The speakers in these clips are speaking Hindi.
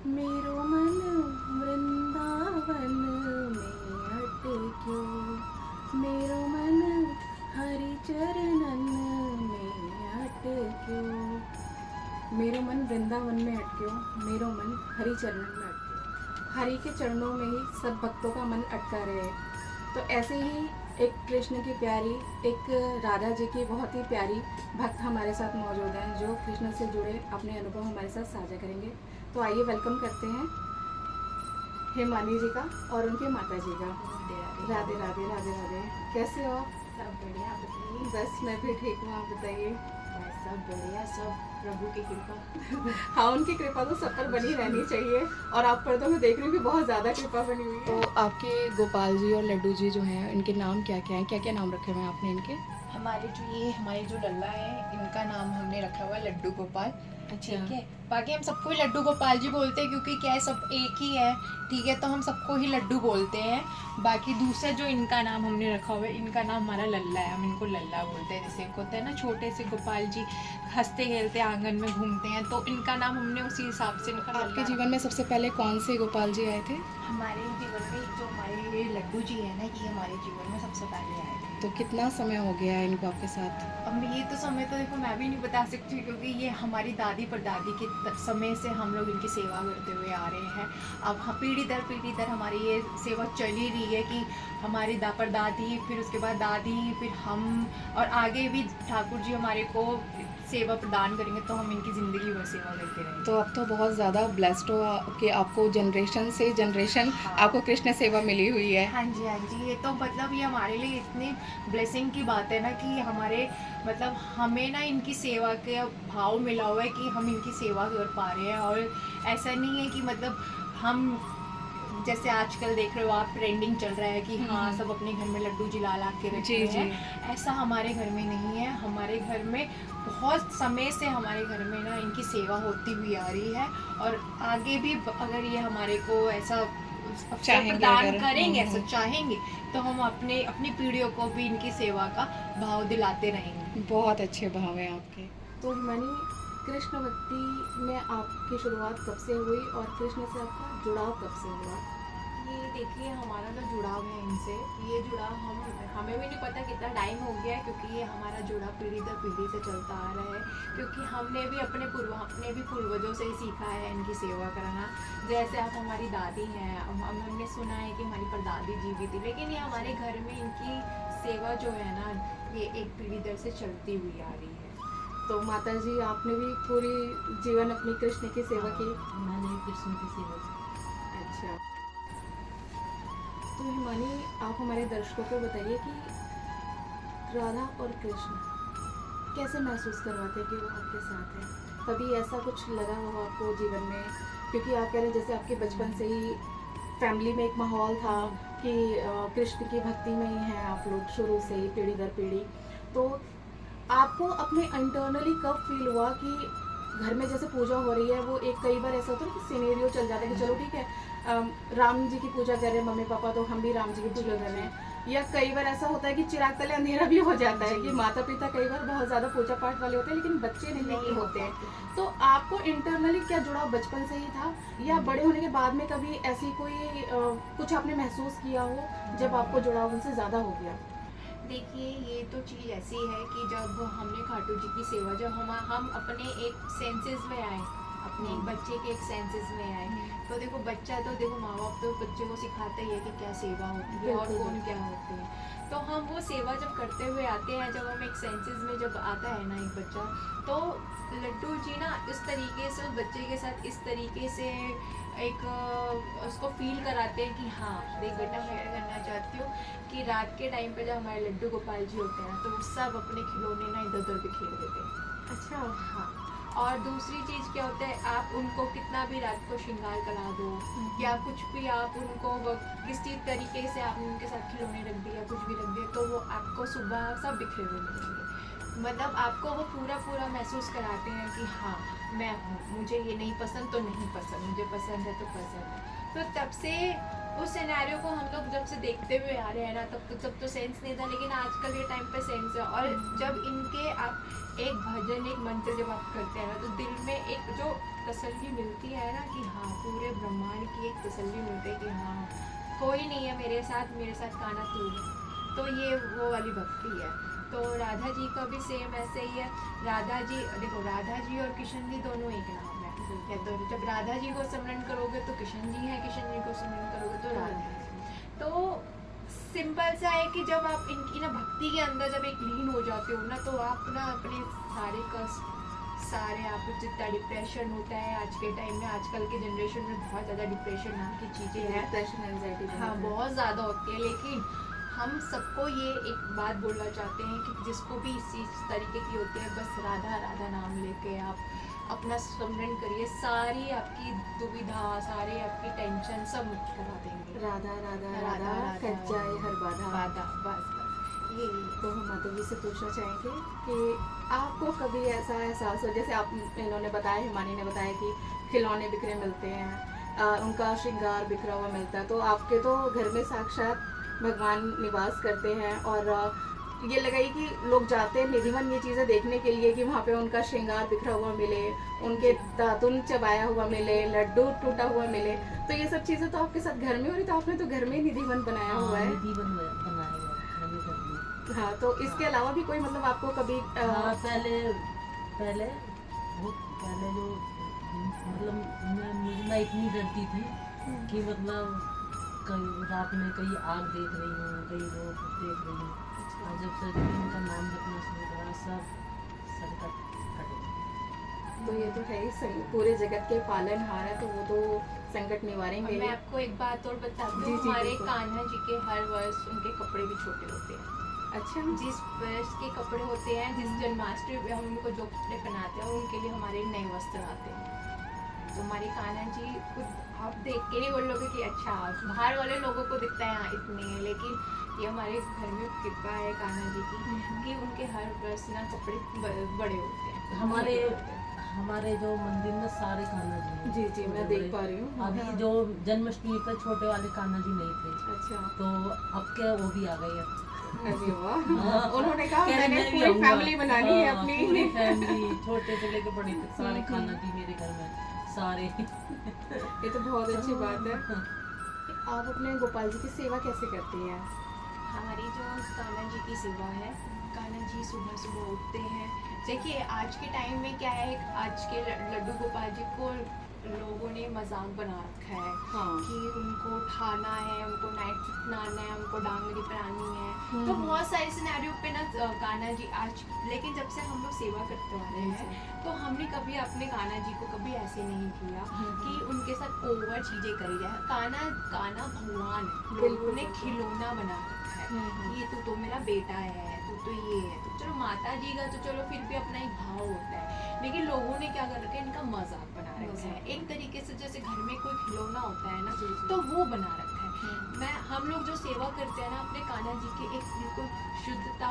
मेरो मन वृंदावन में अटक्यो, मेरो मन हरि चरणन में अटक्यो। मेरो मन वृंदावन में अटक्यो, मेरो मन हरि चरणन में अटक्यो। हरि के चरणों में ही सब भक्तों का मन अटका रहे। तो ऐसे ही एक कृष्ण की प्यारी, एक राधा जी की बहुत ही प्यारी भक्त हमारे साथ मौजूद हैं, जो कृष्ण से जुड़े अपने अनुभव हमारे साथ साझा करेंगे। तो आइए वेलकम करते हैं हेमानी जी का और उनके माता जी का। राधे राधे राधे राधे। कैसे हो? सब बढ़िया, आप बताइए। बस मैं भी ठीक हूँ, आप बताइए। बस सब बढ़िया, सब प्रभु की कृपा। हाँ, उनकी कृपा तो सब पर बनी रहनी चाहिए, और आप पर तो मैं देख रही हूँ कि बहुत ज़्यादा कृपा बनी हुई है। तो आपके गोपाल जी और लड्डू जी जो हैं, इनके नाम क्या क्या हैं, क्या क्या नाम रखे हुए हैं आपने इनके? हमारे जो लल्ला है, इनका नाम हमने रखा हुआ है लड्डू गोपाल। अच्छा। ठीक है, बाकी हम सबको ही लड्डू गोपाल जी बोलते हैं, क्योंकि क्या है, सब एक ही है। ठीक है, तो हम सबको ही लड्डू बोलते हैं। बाकी दूसरा जो इनका नाम हमने रखा हुआ है, इनका नाम हमारा लल्ला है, हम इनको लल्ला बोलते हैं। जैसे एक होता है ना छोटे से गोपाल जी, हंसते खेलते आंगन में घूमते हैं, तो इनका नाम हमने उसी हिसाब से इनका आपके लल्ला। जीवन में सबसे पहले कौन से गोपाल जी आए थे? हमारे जीवन में जो हमारे लड्डू जी है ना, ये हमारे जीवन में सबसे पहले आए थे। तो कितना समय हो गया है इनको आपके साथ? अब ये तो समय तो देखो मैं भी नहीं बता सकती, क्योंकि ये हमारी दादी परदादी के समय से हम लोग इनकी सेवा करते हुए आ रहे हैं। अब पीढ़ी दर हमारी ये सेवा चली रही है, कि हमारी परदादी, फिर उसके बाद दादी, फिर हम, और आगे भी ठाकुर जी हमारे को सेवा प्रदान करेंगे, तो हम इनकी ज़िंदगी भर सेवा करते रहेंगे। तो अब तो बहुत ज़्यादा ब्लेस्ड हो कि आपको जनरेशन से जनरेशन आपको कृष्ण सेवा मिली हुई है। हाँ जी, हाँ जी, ये तो मतलब ये हमारे लिए इतनी ब्लेसिंग की बात है ना, कि हमारे मतलब हमें ना इनकी सेवा के भाव मिला हुआ है, कि हम इनकी सेवा कर पा रहे हैं। और ऐसा नहीं है कि मतलब हम, जैसे आजकल देख रहे हो आप, ट्रेंडिंग चल रहा है कि हाँ सब अपने घर में लड्डू जी ला के रख जी, रहे हैं। ऐसा हमारे घर में नहीं है। हमारे घर में बहुत समय से हमारे घर में ना इनकी सेवा होती हुई आ रही है, और आगे भी अगर ये हमारे को ऐसा चाहेंगे, प्रदान अगर करेंगे, ऐसा चाहेंगे, तो हम अपनी पीढ़ियों को भी इनकी सेवा का भाव दिलाते रहेंगे। बहुत अच्छे भाव हैं आपके। तो हिमानी, कृष्ण भक्ति में आपकी शुरुआत कब से हुई और कृष्ण से आपका जुड़ाव कब से हुआ? ये देखिए, हमारा जो जुड़ाव है इनसे, ये जुड़ाव हमें भी नहीं पता कितना टाइम हो गया है, क्योंकि ये हमारा जुड़ाव पीढ़ी दर पीढ़ी से चलता आ रहा है। क्योंकि हमने भी अपने पूर्वजों से ही सीखा है इनकी सेवा करना। जैसे आप हमारी दादी हैं, हमने सुना है कि हमारी परदादी जी भी थी, लेकिन ये हमारे घर में इनकी सेवा जो है ना, ये एक पीढ़ी दर से चलती हुई आ रही है। तो माता जी, आपने भी पूरी जीवन अपनी कृष्ण की सेवा की? मैंने कृष्ण की सेवा की। अच्छा। तो हिमानी, आप हमारे दर्शकों को बताइए कि राधा और कृष्ण कैसे महसूस करवाते हैं कि वो आपके साथ हैं? कभी ऐसा कुछ लगा हो आपको जीवन में? क्योंकि आप कह रहे हैं जैसे आपके बचपन से ही फैमिली में एक माहौल था कि कृष्ण की भक्ति में ही हैं आप लोग शुरू से ही, पीढ़ी दर पीढ़ी। तो आपको अपने इंटरनली कब फील हुआ कि घर में जैसे पूजा हो रही है, वो एक कई बार ऐसा होता है कि सिनेरियो चल जाता है कि चलो ठीक है, राम जी की पूजा कर रहे हैं मम्मी पापा, तो हम भी राम जी की पूजा कर रहे हैं। या कई बार ऐसा होता है कि चिराग तले अंधेरा भी हो जाता है कि माता पिता कई बार बहुत ज़्यादा पूजा पाठ वाले होते हैं, लेकिन बच्चे नहीं होते हैं। तो आपको इंटरनली क्या जुड़ाव बचपन से ही था, या बड़े होने के बाद में कभी ऐसी कोई कुछ आपने महसूस किया हो जब आपको जुड़ाव उनसे ज़्यादा हो गया? देखिए, ये तो चीज़ ऐसी है कि जब हमने खाटू जी की सेवा, जब हम अपने एक सेंसेस में आए, अपने एक बच्चे के एक सेंसेस में आए, तो देखो बच्चा तो देखो माँ बाप तो बच्चे को सिखाते ही है कि क्या सेवा होती है और कौन क्या होते हैं। तो हम वो सेवा जब करते हुए आते हैं, जब हम एक सेंसेस में जब आता है ना एक बच्चा, तो लड्डू जी ना इस तरीके से उस बच्चे के साथ इस तरीके से एक उसको फील कराते हैं कि हाँ देख बेटा, मैं क्या करना चाहती हूँ कि रात के टाइम पे जब हमारे लड्डू गोपाल जी होते हैं, तो वो सब अपने खिलौने ना इधर उधर बिखेर देते हैं। अच्छा। हाँ, और दूसरी चीज़ क्या होता है, आप उनको कितना भी रात को श्रृंगार करा दो, या कुछ भी आप उनको किसी तरीके से आपने उनके साथ खिलौने रख दिया, कुछ भी रख दिया, तो वो आपको सुबह सब बिखरे हुए मिलेंगे। मतलब आपको वो पूरा पूरा महसूस कराते हैं कि हाँ मैं हूँ, मुझे ये नहीं पसंद तो नहीं पसंद, मुझे पसंद है तो पसंद है। तो तब से उस सिनेरियो को हम लोग जब से देखते हुए आ रहे हैं ना, तब तो सेंस नहीं था, लेकिन आजकल के टाइम पे सेंस है। और जब इनके आप एक भजन एक मंत्र जब आप करते हैं ना, तो दिल में एक जो तसल्ली मिलती है ना कि हाँ पूरे ब्रह्मांड की एक तसल्ली मिलती है कि हाँ कोई नहीं है मेरे साथ कान्हा तू है। तो ये वो वाली भक्ति है। तो राधा जी का भी सेम ऐसे ही है। राधा जी देखो, राधा जी और किशन जी दोनों एक नाम है। या तो जब राधा जी को स्मरण करोगे तो किशन जी है, किशन जी को स्मरण करोगे तो राधा जी। तो सिंपल सा है कि जब आप इनकी ना भक्ति के अंदर जब एक लीन हो जाते हो ना, तो आप ना अपने सारे कष्ट, सारे आप जितना डिप्रेशन होता है आज के टाइम में, आजकल के जनरेशन में बहुत ज़्यादा डिप्रेशन नाम की चीज़ें हैं, डिप्रेशन एंजाइटी हाँ बहुत ज़्यादा होती है। लेकिन हम सबको ये एक बात बोलना चाहते हैं कि जिसको भी इस तरीके की होती है, बस राधा राधा नाम लेके आप अपना स्मरण करिए, सारी आपकी दुविधा, सारे आपकी टेंशन सब मुक्त करा देंगे। राधा राधा राधा राधा राधा कट जाए हर बाधा। बाधा, बस ये तो हम माता जी से पूछना चाहेंगे कि आपको कभी ऐसा एहसास हो, जैसे आप इन्होंने बताया, हिमानी ने बताया कि खिलौने बिखरे मिलते हैं, उनका श्रृंगार बिखरा हुआ मिलता है, तो आपके तो घर में साक्षात भगवान निवास करते हैं, और ये लगाइए कि लोग जाते हैं निधिवन ये चीज़ें देखने के लिए कि वहाँ पे उनका श्रृंगार बिखरा हुआ मिले, उनके दातुन चबाया हुआ मिले, लड्डू टूटा हुआ मिले, तो ये सब चीज़ें तो आपके साथ घर में हो रही, तो आपने तो घर में ही निधिवन बनाया हुआ है। बनाया हुआ है मैंने घर में। हाँ, तो इसके अलावा भी कोई मतलब आपको कभी हाँ, पहले बहुत पहले जो मतलब मैं इतनी डरती थी कि मतलब कहीं रात में कहीं आग देख रही हूँ, कहीं वो देख रही हूँ, और जब से इनका नाम रखना शुरू करा सब संकट हट गए। तो ये तो है ही पूरे जगत के पालनहार है, तो वो तो संकट और निवारेंगे। मैं आपको एक बात और बता जी, दूँ, जी, हमारे बिल्कुल। कान्हा जी के हर वर्ष उनके कपड़े भी छोटे होते हैं। अच्छा, जिस वर्ष के कपड़े होते हैं, जिस जन्माष्टमी पे हम उनको जो कपड़े पहनाते हैं, उनके लिए हमारे नए वस्त्र आते हैं। तो हमारे कान्हा जी खुद आप देख के ही बोलोगे कि अच्छा, बाहर वाले लोगों को दिखता है हाँ इतने हैं, लेकिन ये हमारे घर में कृपा है कान्हा जी की कि उनके हर वर्ष ना कपड़े बड़े होते हैं। हमारे जो मंदिर में सारे कान्हा जी हैं। जी जी, मैं छोटे देख पा रही हूँ। अभी हाँ। जो जन्माष्टमी पर छोटे वाले कान्हा जी नहीं थे, अच्छा, तो अब के वो भी आ गए हैं। अरे वाह, हाँ। उन्होंने कहा कह रहे मैंने मैं भी पूरी आऊंगा। फैमिली बनानी है हाँ, अपनी। पूरी फैमिली छोटे से लेके बड़े तक सारे हम्म। कान्हा जी मेरे घर में सारे। ये तो बहुत अच्छी बात है। आप अपने गोपाल जी की सेवा कैसे करती हैं? हमारी जो कान्हा जी की सेवा है, कान्हा जी सुबह सुबह उठते हैं। देखिए आज के टाइम में क्या है, आज के लड्डू गोपाल जी को लोगों ने मजाक बना रखा है हाँ। कि उनको उठाना है, उनको नाइट सूट पहनाना है, उनको डांगरी पहनानी है। तो हम्म। बहुत सारे सिनेरियो पे ना कान्हा जी आज, लेकिन जब से हम लोग सेवा करते आ रहे हैं, तो हमने कभी अपने कान्हा जी को कभी ऐसे नहीं किया कि उनके साथ ओवर चीजें करी जाए। कान्हा भगवान लोगों ने खिलौना बना रखा है कि ये तो मेरा बेटा है, तो ये है। तो चलो माता जी का तो चलो फिर भी अपना एक भाव होता है, लेकिन लोगों ने क्या कर रखा है, इनका मजाक बना रखा है। एक तरीके से जैसे घर में कोई खिलौना होता है ना, तो वो बना रखा है। हम लोग जो सेवा करते हैं ना अपने कान्हा जी की, एक बिल्कुल शुद्धता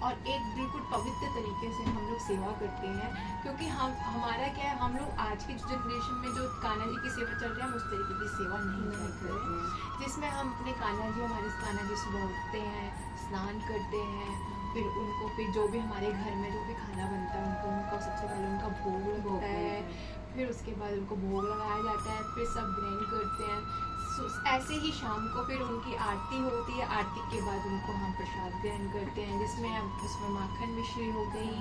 और एक बिल्कुल पवित्र तरीके से हम लोग सेवा करते हैं, क्योंकि हमारा क्या है, हम लोग आज की जनरेशन में जो कान्हा जी की सेवा चल रही है, हम उस तरीके की सेवा नहीं करते हैं, जिसमें हम अपने हमारे कान्हा जी सुबह उठते हैं, स्नान करते हैं, फिर उनको फिर जो भी हमारे घर में जो भी खाना बनता है उनका सबसे पहले उनका भोग लगता है, फिर उसके बाद उनको भोग लगाया जाता है, फिर सब ग्रहण करते हैं। ऐसे ही शाम को फिर उनकी आरती होती है, आरती के बाद उनको हम प्रसाद ग्रहण करते हैं, जिसमें उसमें माखन मिश्री हो गई।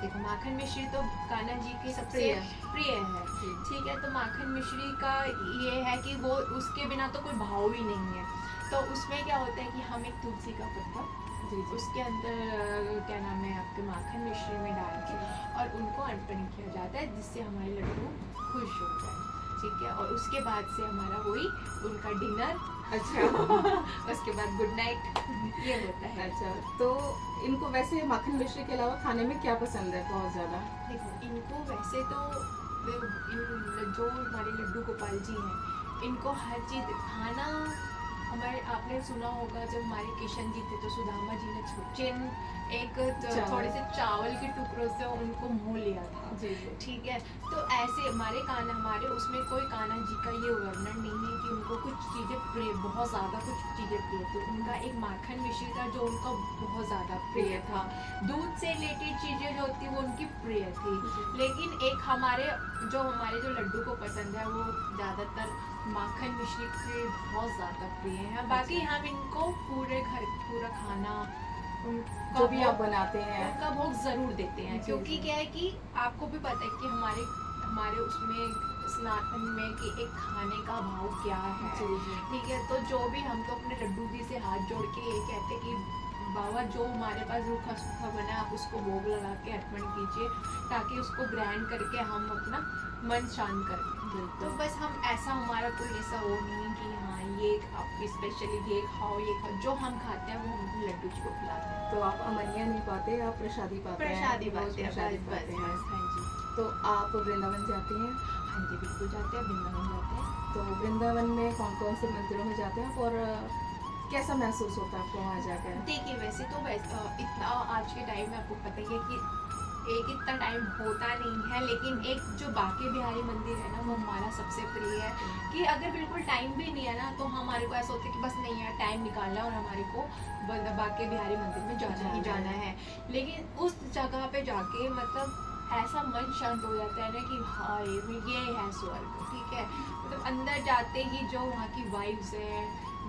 देखो माखन मिश्री तो कान्हा जी की सबसे प्रिय है, ठीक है। तो माखन मिश्री का ये है कि वो उसके बिना तो कोई भाव ही नहीं है। तो उसमें क्या होता है कि हम एक तुलसी का पत्ता उसके अंदर क्या नाम है आपके माखन मिश्री में डाल के और उनको अर्पण किया जाता है, जिससे हमारे लड्डू खुश हो जाए, ठीक है। और उसके बाद से हमारा वही उनका डिनर। अच्छा। उसके बाद गुड नाइट ये होता है। अच्छा, तो इनको वैसे माखन मिश्री के अलावा खाने में क्या पसंद है बहुत ज़्यादा? देखो इनको वैसे तो जो हमारे लड्डू गोपाल जी हैं, इनको हर चीज़ खाना हमारे आपने सुना होगा जब हमारे किशन जी थे तो सुदामा जी ने चिन एक चावल। थोड़े से चावल के टुकड़ों से उनको मोह लिया था। जी जी ठीक है, तो ऐसे हमारे उसमें कोई कान्हा जी का ये वर्णन नहीं है कि उनको कुछ चीज़ें प्रिय, बहुत ज़्यादा कुछ चीज़ें प्रिय थी। उनका एक माखन मिश्री था जो उनका बहुत ज़्यादा प्रिय था। दूध से रिलेटेड चीज़ें जो होती वो उनकी प्रिय थी। लेकिन एक हमारे जो लड्डू को पसंद है वो ज़्यादातर माखन मिश्री के बहुत ज़्यादा प्रिय है। बाकी हम इनको पूरा खाना जो भी आप बनाते हैं उनका भोग जरूर देते हैं, जी, क्योंकि जी। क्या है कि आपको भी पता है कि हमारे उसमें सनातन में कि एक खाने का भाव क्या है। जी जी ठीक है, तो जो भी हम तो अपने लड्डू जी से हाथ जोड़ के ये कहते हैं कि बाबा जो हमारे पास रूखा सूखा बना है आप उसको भोग लगा के अर्पण कीजिए, ताकि उसको ग्रहण करके हम अपना मन शांत करें। तो बिल्कुल। बस हम ऐसा, हमारा कोई ऐसा वो नहीं है कि हाँ ये आप स्पेशली ये खाओ जो हम खाते हैं वो हम लड्डू जी को खिलाते हैं। तो आप अमनिया नहीं पाते, आप प्रसादी पाते हैं। प्रसादी रोज पाते हैं, प्रसादी बस पाते बस हैं। बस, हाँ जी। तो आप वृंदावन जाते हैं? हाँ जी बिल्कुल जाते हैं, वृंदावन जाते हैं। तो वृंदावन में कौन कौन से मंदिरों में जाते हैं और कैसा महसूस होता है आपको वहाँ जाकर? देखिए वैसे तो इतना आज के टाइम में आपको पता ही है कि एक इतना टाइम होता नहीं है, लेकिन एक जो बांके बिहारी मंदिर है ना वो हमारा सबसे प्रिय है। कि अगर बिल्कुल टाइम भी नहीं है ना तो हमारे को ऐसा होता है कि बस नहीं है, टाइम निकालना और हमारे को बांके बिहारी मंदिर में जाना ही जाना है। लेकिन उस जगह पे जाके मतलब ऐसा मन शांत हो जाता है ना कि हाँ ये है स्वर्ग। ठीक है, मतलब अंदर जाते ही जो वहाँ की वाइब्स है,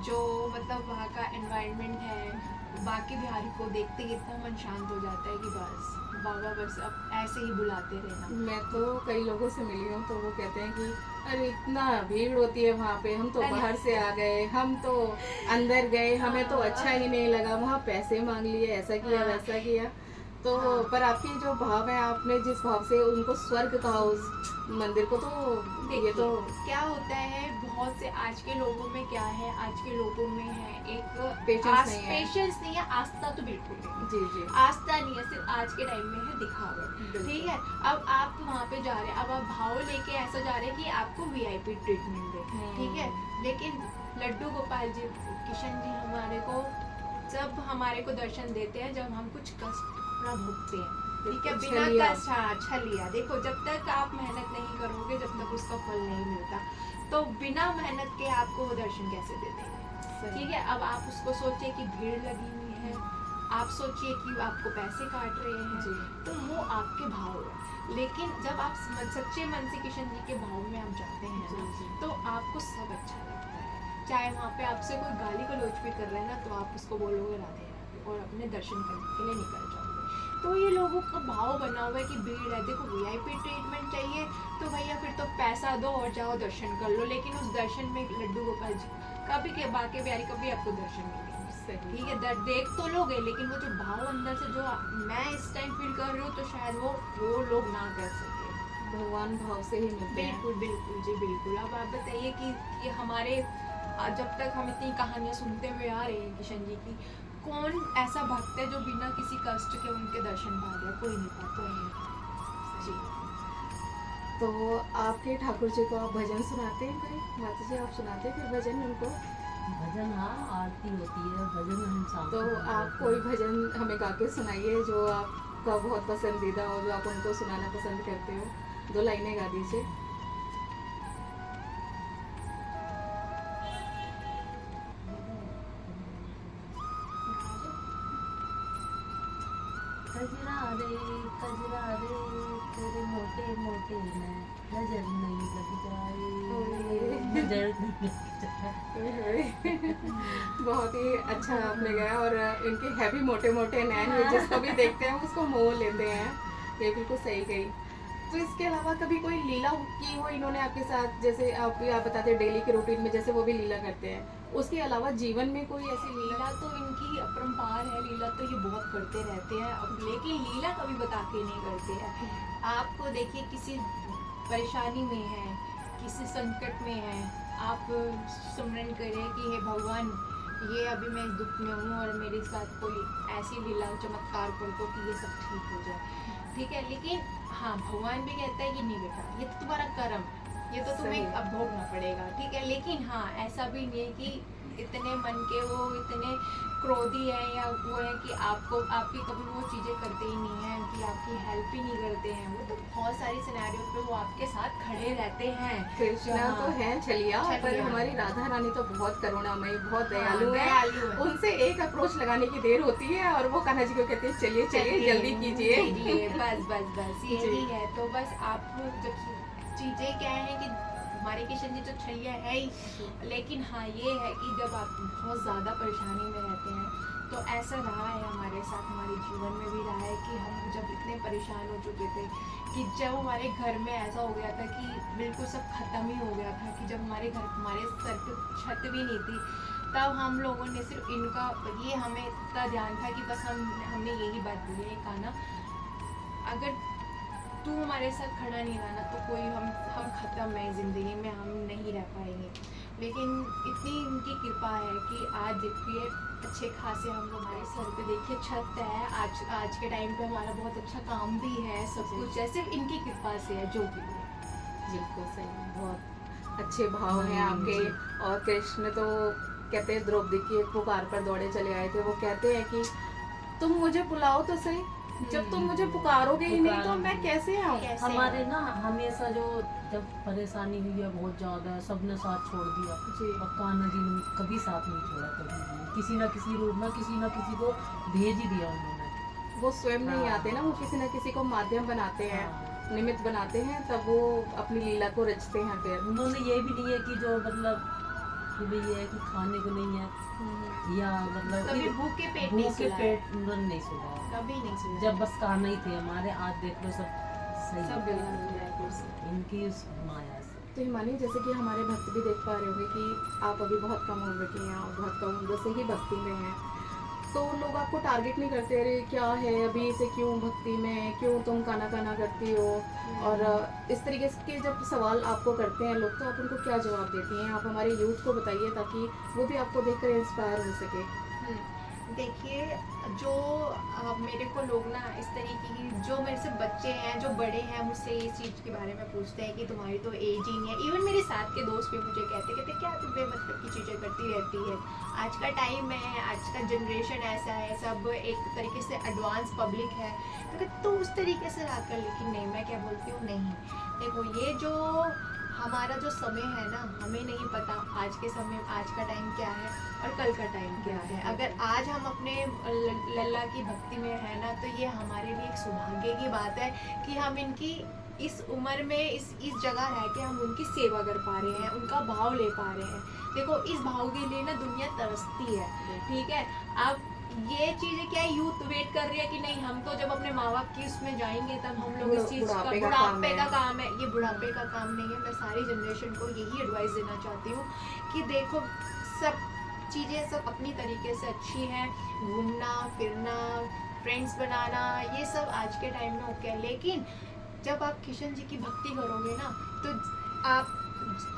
जो मतलब वहाँ का एनवायरनमेंट है, बाकी बिहारी को देखते ही इतना मन शांत हो जाता है कि बस बाबा बस अब ऐसे ही बुलाते रहना। मैं तो कई लोगों से मिली हूँ तो वो कहते हैं कि अरे इतना भीड़ होती है वहाँ पे, हम तो अरे। बाहर से आ गए, हम तो अंदर गए, हमें तो अच्छा ही नहीं लगा, वहाँ पैसे मांग लिए, ऐसा किया हाँ। वैसा किया। तो हाँ। पर आपके जो भाव है, आपने जिस भाव से उनको स्वर्ग कहा उस मंदिर को, तो ये देखिए तो क्या होता है, बहुत से आज के लोगों में क्या है, आज के लोगों में है एक Patience नहीं है। पेशेंस नहीं है, आस्था तो बिल्कुल नहीं। जी जी आस्था नहीं है, सिर्फ आज के टाइम में है दिखावट। बिल्कुल। ठीक है, अब आप वहाँ पे जा रहे हैं, अब आप भाव लेके ऐसा जा रहे हैं कि आपको वीआईपी ट्रीटमेंट दे। ठीक है, लेकिन लड्डू गोपाल जी, किशन जी हमारे को जब हमारे को दर्शन देते हैं जब हम कुछ कष्ट अपना भोगते हैं। ठीक है, बिना छलिया। कष्ट, हाँ छलिया। देखो जब तक आप मेहनत नहीं करोगे, जब तक उसका फल नहीं मिलता, तो बिना मेहनत के आपको वो दर्शन कैसे दे देंगे। सही। ठीक है, अब आप उसको सोचिए कि भीड़ लगी हुई है, आप सोचिए कि आपको पैसे काट रहे हैं, जी तो वो आपके भाव है। लेकिन जब आप सच्चे मन से किशन जी के भाव में आप जाते हैं जी ना, जी तो आपको सब अच्छा लगता है। चाहे वहाँ पे आपसे कोई गाली गलौज भी कर रहे हैं ना, तो आप उसको बोलोगे राधे राधे और अपने दर्शन करने के लिए निकल जाओगे। तो ये लोगों का भाव बना हुआ है कि भीड़ है, देखो वीआईपी ट्रीटमेंट चाहिए तो भैया फिर तो पैसा दो और जाओ दर्शन कर लो। लेकिन उस दर्शन में लड्डू गोपाल जी कभी के बाके बिहारी कभी आपको दर्शन मिलेंगे। सही। ठीक है, देख तो लोगे, लेकिन वो जो भाव अंदर से जो मैं इस टाइम फील कर रही हूँ, तो शायद वो लोग ना कर सके। भगवान भाव से ही मिलते हैं। बिल्कुल बिल्कुल जी बिल्कुल। अब आप बताइए कि हमारे जब तक हम इतनी कहानियाँ सुनते हुए आ रहे हैं किशन जी की, कौन ऐसा भक्त है जो बिना किसी कष्ट के उनके दर्शन पा गया? कोई नहीं पाता जी। तो आपके ठाकुर जी को आप भजन सुनाते हैं कोई? माता जी आप सुनाते हैं फिर भजन उनको? भजन, हाँ आरती होती है, भजन हम शाम तो को आप करते कोई हैं। भजन हमें गा के सुनाइए जो आपका बहुत पसंदीदा हो, जो आप उनको सुनाना पसंद करते हो। 2 लाइनें गा दीजिए। कजरा रे तेरे मोटे मोटे नजर नहीं लग जाए, नजर नहीं लग जाए। बहुत ही अच्छा आपने गाया। और इनके हैवी मोटे मोटे नैन, ये जिसको भी देखते हैं उसको मोह लेते हैं। ये बिल्कुल सही गई। तो इसके अलावा कभी कोई लीला की हो इन्होंने आपके साथ? जैसे आप बताते हैं डेली के रूटीन में जैसे वो भी लीला करते हैं, उसके अलावा जीवन में कोई ऐसी लीला? लीला तो इनकी अपरंपार है, लीला तो ये बहुत करते रहते हैं। अब लेकिन लीला कभी बता के नहीं करते हैं। आपको देखिए किसी परेशानी में है, किसी संकट में है, आप सुमरन करें कि हे भगवान ये अभी मैं इस दुख में हूँ और मेरे साथ कोई ऐसी लीला चमत्कार कर दो कि ये सब ठीक हो जाए। ठीक है, लेकिन हाँ भगवान भी कहता है कि नहीं बेटा ये तो तुम्हारा कर्म, ये तो तुम्हें सही। अब भोगना पड़ेगा। ठीक है, लेकिन हाँ ऐसा भी नहीं है कि इतने मन के, वो इतने क्रोधी है या वो है कि आपको आपकी कभी वो चीज़ें करते ही नहीं हैं, कि आपकी हेल्प ही नहीं करते हैं। वो तो बहुत सारी सिनेरियो पे वो आपके साथ खड़े रहते हैं। कृष्णा हाँ। तो है छलिया, पर छलिया। हमारी राधा रानी तो बहुत करुणामयी, बहुत हाँ, दयालु है। दयालु है। उनसे एक अप्रोच लगाने की देर होती है और वो कान्हा जी को कहते हैं चलिए चलिए जल्दी कीजिए। बस बस बस जी। यही है। तो बस आप जब चीज़ें क्या है कि हमारे किशन जी तो छलिया है ही, लेकिन हाँ ये है कि जब आप बहुत ज़्यादा परेशानी में रहते हैं तो ऐसा रहा है हमारे साथ, हमारे जीवन में भी रहा है कि हम जब इतने परेशान हो चुके थे कि जब हमारे घर में ऐसा हो गया था कि बिल्कुल सब खत्म ही हो गया था, कि जब हमारे घर हमारे सर पे छत भी नहीं थी, तब हम लोगों ने सिर्फ इनका ये हमें इतना ध्यान था कि बस हमने यही बात बोली है, कान्हा अगर तू हमारे साथ खड़ा नहीं रहा ना तो कोई हम ख़त्म है ज़िंदगी में, हम नहीं रह पाएंगे। लेकिन इतनी इनकी कृपा है कि आज देखिए अच्छे खासे हम लोग, हमारे सर पे देखिए छत है, आज के टाइम पे हमारा बहुत अच्छा काम भी है, सब कुछ है सिर्फ इनकी कृपा से है जो भी है। बिल्कुल सही, बहुत अच्छे भाव हैं आपके। जी। और कृष्ण तो कहते हैं द्रौपदी की एक पुकार पर दौड़े चले आए थे। वो कहते हैं कि तुम मुझे बुलाओ तो सही, जब तुम मुझे पुकारोगे ही नहीं तो मैं कैसे आऊँ। कैसे हमारे ना हमेशा जो जब परेशानी हुई है बहुत ज़्यादा, सबने साथ छोड़ दिया जी। और कान्हा जी ने कभी साथ नहीं छोड़ा, कभी भी किसी ना किसी रूप में किसी ना किसी को भेज ही दिया उन्होंने। वो स्वयं नहीं हाँ। आते ना, वो किसी न किसी को माध्यम बनाते हैं, हाँ। निमित्त बनाते हैं, तब वो अपनी लीला को रचते हैं फिर। उन्होंने ये भी नहीं है कि जो मतलब कि भाई ये है कि खाने को नहीं है या मतलब कभी भूखे पेट नहीं भूखे सुलाया, पेट उन्होंने नहीं सुना। कभी नहीं सुना। जब बस कान्हा ही थे हमारे, आज देख लो सब सही सब है। बिल्कुल इनकी उस माया से। तो हिमानी, जैसे कि हमारे भक्त भी देख पा रहे होंगे कि आप अभी बहुत कम उम्र की हैं और बहुत कम उम्र से ही भक्ति में हैं, तो लोग आपको टारगेट नहीं करते, अरे क्या है अभी से क्यों भक्ति में, क्यों तुम काना काना करती हो, और इस तरीके के जब सवाल आपको करते हैं लोग, तो आप उनको क्या जवाब देती हैं? आप हमारे यूथ को बताइए ताकि वो भी आपको देखकर इंस्पायर हो सके। देखिए, जो मेरे को लोग ना इस तरीके की, जो मेरे से बच्चे हैं जो बड़े हैं, मुझसे इस चीज़ के बारे में पूछते हैं कि तुम्हारी तो एज ही नहीं है। इवन मेरे साथ के दोस्त भी मुझे कहते क्या तुम बेमतलब की चीज़ें करती रहती है, आज का टाइम है, आज का जनरेशन ऐसा है, सब एक तरीके से एडवांस पब्लिक है, तो उस तरीके से आकर, लेकिन नहीं, मैं क्या बोलती हूँ, नहीं देखो, ये जो हमारा जो समय है ना, हमें नहीं पता आज के समय, आज का टाइम क्या है और कल का टाइम क्या है। अगर आज हम अपने लल्ला की भक्ति में है ना, तो ये हमारे लिए एक सौभाग्य की बात है कि हम इनकी इस उम्र में इस जगह रह के हम उनकी सेवा कर पा रहे हैं, उनका भाव ले पा रहे हैं। देखो, इस भाव के लिए ना दुनिया तरसती है, ठीक है। अब ये चीजें क्या है, यूथ वेट कर रही है कि नहीं, हम तो जब अपने माँ बाप की उसमें जाएंगे तब हम लोग इस चीज का, बुढ़ापे का काम है, ये बुढ़ापे का काम नहीं है। मैं सारी जनरेशन को यही एडवाइस देना चाहती हूँ कि देखो, सब चीज़ें सब अपनी तरीके से अच्छी हैं, घूमना फिरना, फ्रेंड्स बनाना, ये सब आज के टाइम में ओके है, लेकिन जब आप किशन जी की भक्ति करोगे ना, तो आप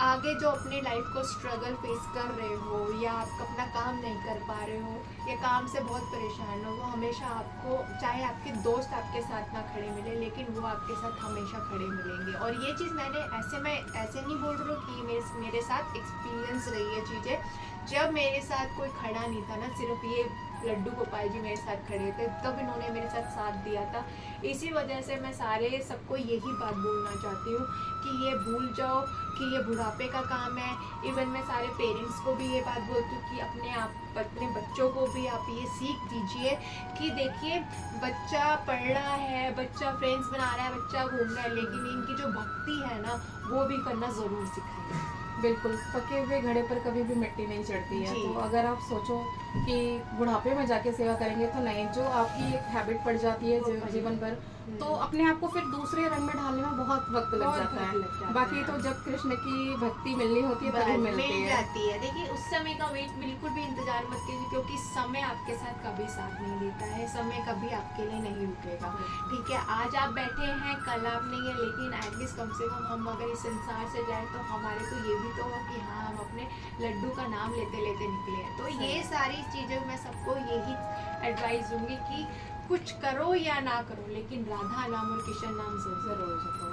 आगे जो अपने लाइफ को स्ट्रगल फेस कर रहे हो, या आप अपना काम नहीं कर पा रहे हो, या काम से बहुत परेशान हो, वो हमेशा आपको, चाहे आपके दोस्त आपके साथ ना खड़े मिले, लेकिन वो आपके साथ हमेशा खड़े मिलेंगे। और ये चीज़ मैं ऐसे नहीं बोल रही हूँ कि मेरे साथ एक्सपीरियंस रही है चीज़ें। जब मेरे साथ कोई खड़ा नहीं था ना, सिर्फ ये लड्डू गोपाल जी मेरे साथ खड़े थे, तब इन्होंने मेरे साथ दिया था। इसी वजह से मैं सारे सबको यही बात बोलना चाहती हूँ कि ये भूल जाओ कि ये बुढ़ापे का काम है। इवन मैं सारे पेरेंट्स को भी ये बात बोलती हूँ कि अपने बच्चों को भी आप ये सीख दीजिए कि देखिए, बच्चा पढ़ रहा है, बच्चा फ्रेंड्स बना रहा है, बच्चा घूम रहा है, लेकिन इनकी जो भक्ति है ना, वो भी करना ज़रूर सिखाइए। बिल्कुल, पके हुए घड़े पर कभी भी मिट्टी नहीं चढ़ती है। तो अगर आप सोचो कि बुढ़ापे में जाके सेवा करेंगे तो नहीं, जो आपकी एक हैबिट पड़ जाती है जीवन भर, तो अपने आप को फिर दूसरे रंग में ढालने में बहुत वक्त लग जाता है। बाकी तो जब कृष्ण की भक्ति मिलनी होती है तभी मिल जाती है। देखिए, उस समय का वेट बिल्कुल भी इंतजार मत कीजिए, क्योंकि समय आपके साथ कभी साथ नहीं देता है, समय कभी आपके लिए नहीं रुकेगा, ठीक है। आज आप बैठे हैं, कल आप नहीं है, लेकिन एटलीस्ट कम से कम हम अगर इस संसार से जाए तो हमारे को ये भी तो हो कि हाँ, हम अपने लड्डू का नाम लेते लेते निकले हैं। तो ये सारी चीज़ें मैं सबको यही एडवाइस दूंगी कि कुछ करो या ना करो, लेकिन राधा नाम और किशन नाम जरूर जपो।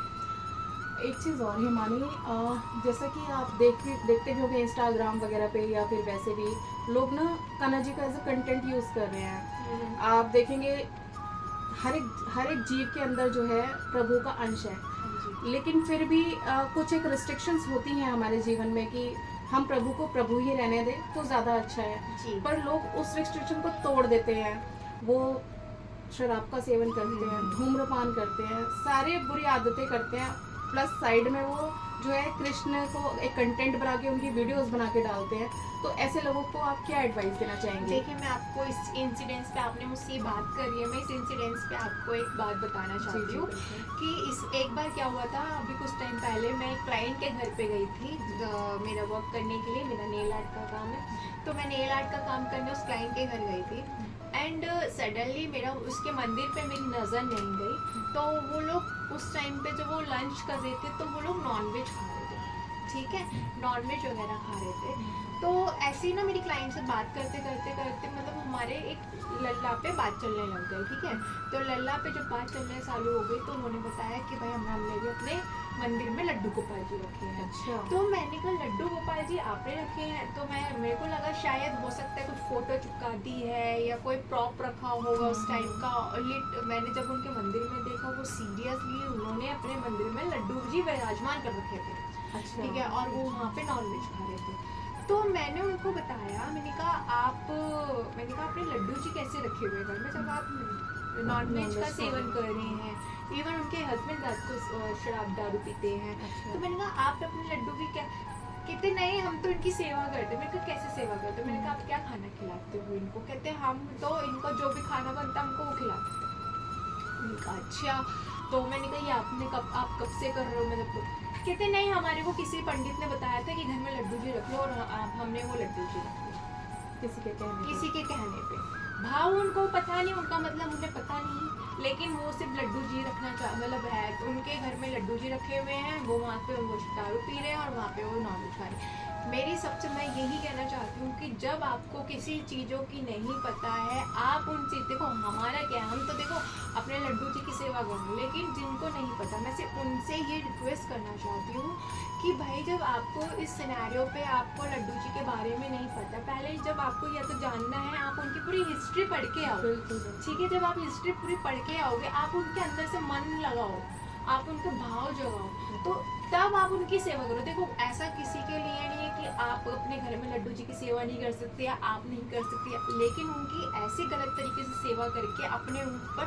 एक चीज़ और हिमानी, जैसा कि आप देखते भी होंगे इंस्टाग्राम वगैरह पे या फिर वैसे भी लोग ना कान्हा जी का एज अ कंटेंट यूज़ कर रहे हैं। आप देखेंगे हर एक जीव के अंदर जो है प्रभु का अंश है, हाँ जी। लेकिन फिर भी कुछ एक रिस्ट्रिक्शंस होती हैं हमारे जीवन में कि हम प्रभु को प्रभु ही रहने दें तो ज़्यादा अच्छा है। जी। पर लोग उस रिस्ट्रिक्शन को तोड़ देते हैं, वो शराब का सेवन करते हैं, धूम्रपान करते हैं, सारे बुरी आदतें करते हैं, प्लस साइड में वो जो है कृष्ण को एक कंटेंट बना के उनकी वीडियोस बना के डालते हैं। तो ऐसे लोगों को आप क्या एडवाइस देना चाहेंगे? देखिए, मैं आपको इस इंसिडेंस पे, आपने मुझसे ये बात करी है, मैं इस इंसिडेंस पे आपको एक बात बताना चाहती हूँ कि एक बार क्या हुआ था। अभी कुछ टाइम पहले मैं एक क्लाइंट के घर पे गई थी मेरा वर्क करने के लिए। मेरा नेल आर्ट का काम है, तो मैं नेल आर्ट का काम करने उस क्लाइंट के घर गई थी। एंड सडनली मेरा उसके मंदिर पे मेरी नज़र नहीं गई। तो वो लोग उस टाइम पे जब वो लंच कर रहे थे तो वो लोग नॉनवेज खा रहे थे, ठीक है, नॉनवेज वगैरह खा रहे थे। तो ऐसे ही ना मेरी क्लाइंट से बात करते करते करते मतलब हमारे एक लल्ला पे बात चलने लग गई, ठीक है। तो लल्ला पे जब बात चलने चालू हो गई तो उन्होंने बताया कि भाई हमने भी अपने मंदिर में लड्डू गोपाल जी रखे हैं। अच्छा। तो मैंने कहा लड्डू गोपाल जी आपने रखे हैं? तो मेरे को लगा शायद हो सकता है कुछ फोटो चिपका दी है या कोई प्रॉप रखा होगा उस टाइप का। मैंने जब उनके मंदिर में देखा, वो सीरियसली उन्होंने अपने मंदिर में लड्डू जी विराजमान कर रखे थे, अच्छा। ठीक है, और वो वहाँ पे नॉनवेज खा रहे थे। तो मैंने उनको बताया, मैंने कहा आपने लड्डू जी कैसे रखे हुए घर में जब आप नॉनवेज का सेवन कर रहे हैं? इवन उनके हस्बैंड रात को शराब दारू पीते हैं। अच्छा। तो मैंने कहा आप अपने लड्डू की क्या? कहते नहीं, हम तो इनकी सेवा करते। मैंने कहा कैसे सेवा करते? मैंने कहा आप क्या खाना खिलाते हो इनको? कहते हम तो इनको जो भी खाना बनता है हमको वो खिलाते हैं। मैंने कहा अच्छा। तो मैंने कहा ये आप कब से कर रहे हो? मतलब तो कहते नहीं, हमारे को किसी पंडित ने बताया था कि घर में लड्डू जी रख लो, और हमने वो लड्डू जी रख लो किसी के कहने पे। भाव उनको पता नहीं, उनका मतलब उन्हें पता नहीं, लेकिन वो सिर्फ लड्डू जी रखना मतलब है। तो उनके घर में लड्डू जी रखे हुए हैं, वो वहाँ पे वो दारू पी रहे हैं और वहाँ पे वो नॉनवेज खा रहे हैं। मेरी सबसे मैं यही कहना चाहती हूँ कि जब आपको किसी चीज़ों की नहीं पता है, आप उन चीज़ देखो, हमारा क्या है, हम तो देखो अपने लड्डू जी की सेवा करें, लेकिन जिनको नहीं पता, मैं सिर्फ उनसे ये रिक्वेस्ट करना चाहती हूँ कि भाई जब आपको इस सिनेरियो पे आपको लड्डू जी के बारे में नहीं पता, पहले जब आपको या तो जानना है, आप उनकी पूरी हिस्ट्री पढ़ के आओ, ठीक है। जब आप हिस्ट्री पूरी पढ़ के आओगे, आप उनके अंदर से मन लगाओ, आप उनके भाव जगाओ, तो तब आप उनकी सेवा करो। देखो ऐसा किसी के लिए नहीं है कि आप अपने घर में लड्डू जी की सेवा नहीं कर सकते या आप नहीं कर सकते, लेकिन उनकी ऐसी गलत तरीके से सेवा करके अपने ऊपर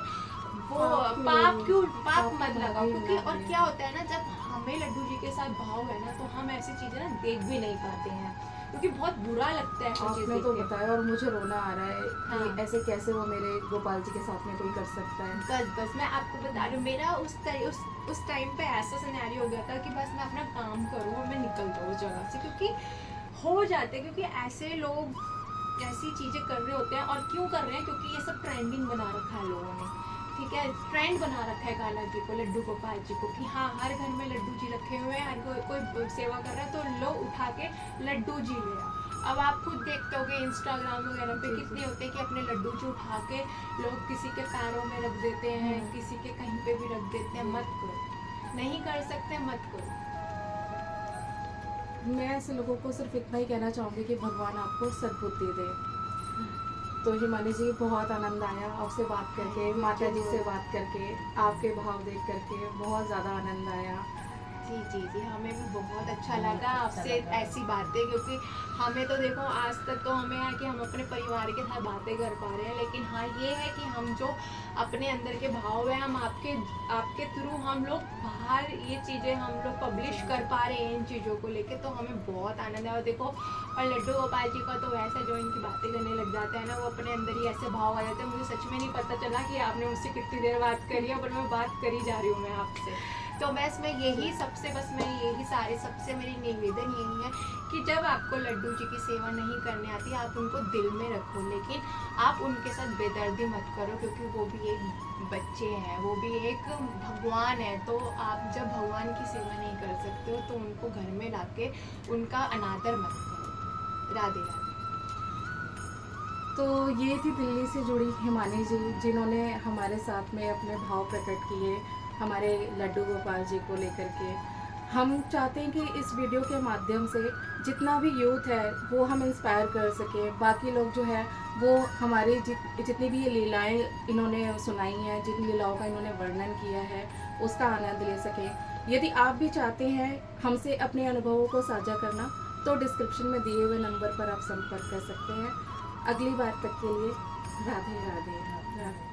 वो पाप मत लगाओ। क्योंकि और क्या होता है ना, जब हमें लड्डू जी के साथ भाव है ना, तो हम ऐसी चीजें ना देख भी नहीं पाते हैं, क्योंकि बहुत बुरा लगता है। आपने तो बताया और मुझे रोना आ रहा है कि हाँ। ऐसे कैसे वो मेरे गोपाल जी के साथ में कोई कर सकता है। बस मैं आपको बता रही हूँ, मेरा उस टाइम पे ऐसा सिनेरियो हो गया था कि बस मैं अपना काम करूँ और मैं निकल जाऊँ उस जगह से, क्योंकि हो जाते, क्योंकि ऐसे लोग ऐसी चीज़ें कर रहे होते हैं। और क्यों कर रहे हैं? क्योंकि ये सब ट्रेंडिंग बना रखा है लोगों ने, ठीक है, ट्रेंड बना रखा है कान्हा जी को, लड्डू गोपाल जी को, कि हाँ हर घर में लड्डू जी रखे हुए हैं, हर कोई सेवा कर रहा है तो लो उठा के लड्डू जी ले आओ। अब आप खुद देखते होगे इंस्टाग्राम वगैरह पे कितने होते हैं कि अपने लड्डू जी उठा के लोग किसी के पैरों में रख देते हैं, किसी के कहीं पे भी रख देते हैं। मत करो, नहीं कर सकते मत करो। मैं ऐसे लोगों को सिर्फ इतना ही कहना चाहूँगी कि भगवान आपको सद्बुद्धि दे। तो हिमानी जी बहुत आनंद आया आपसे बात करके, माता जी से बात करके, आपके भाव देख करके बहुत ज़्यादा आनंद आया। जी, हमें भी बहुत अच्छा लगा आपसे ऐसी बातें, क्योंकि हमें तो देखो आज तक तो हमें है कि हम अपने परिवार के साथ बातें कर पा रहे हैं, लेकिन हाँ ये है कि हम जो अपने अंदर के भाव है, हम आपके थ्रू हम लोग बाहर ये चीज़ें हम लोग पब्लिश कर पा रहे हैं इन चीज़ों को लेके, तो हमें बहुत आनंद है। और देखो, और लड्डू गोपाल जी का तो वैसा जो इनकी बातें करने लग जाता है ना, वो अपने अंदर ही ऐसे भाव आ जाते हैं। मुझे सच में नहीं पता चला कि आपने मुझसे कितनी देर बात करी है, पर मैं बात करी जा रही हूँ मैं आपसे। तो बस मैं यही सबसे मेरी निवेदन यही है कि जब आपको लड्डू जी की सेवा नहीं करने आती, आप उनको दिल में रखो, लेकिन आप उनके साथ बेदर्दी मत करो, क्योंकि वो भी एक बच्चे हैं, वो भी एक भगवान है। तो आप जब भगवान की सेवा नहीं कर सकते हो तो उनको घर में लाके उनका अनादर मत करो। राधे राधे। तो ये थी दिल्ली से जुड़ी हिमानी जी, जिन्होंने हमारे साथ में अपने भाव प्रकट किए हमारे लड्डू गोपाल जी को लेकर के। हम चाहते हैं कि इस वीडियो के माध्यम से जितना भी यूथ है वो हम इंस्पायर कर सकें, बाकी लोग जो है वो हमारी जितनी भी ये लीलाएँ इन्होंने सुनाई हैं, जिन लीलाओं का इन्होंने वर्णन किया है उसका आनंद ले सकें। यदि आप भी चाहते हैं हमसे अपने अनुभवों को साझा करना तो डिस्क्रिप्शन में दिए हुए नंबर पर आप संपर्क कर सकते हैं। अगली बार तक के लिए राधे राधे। राधे।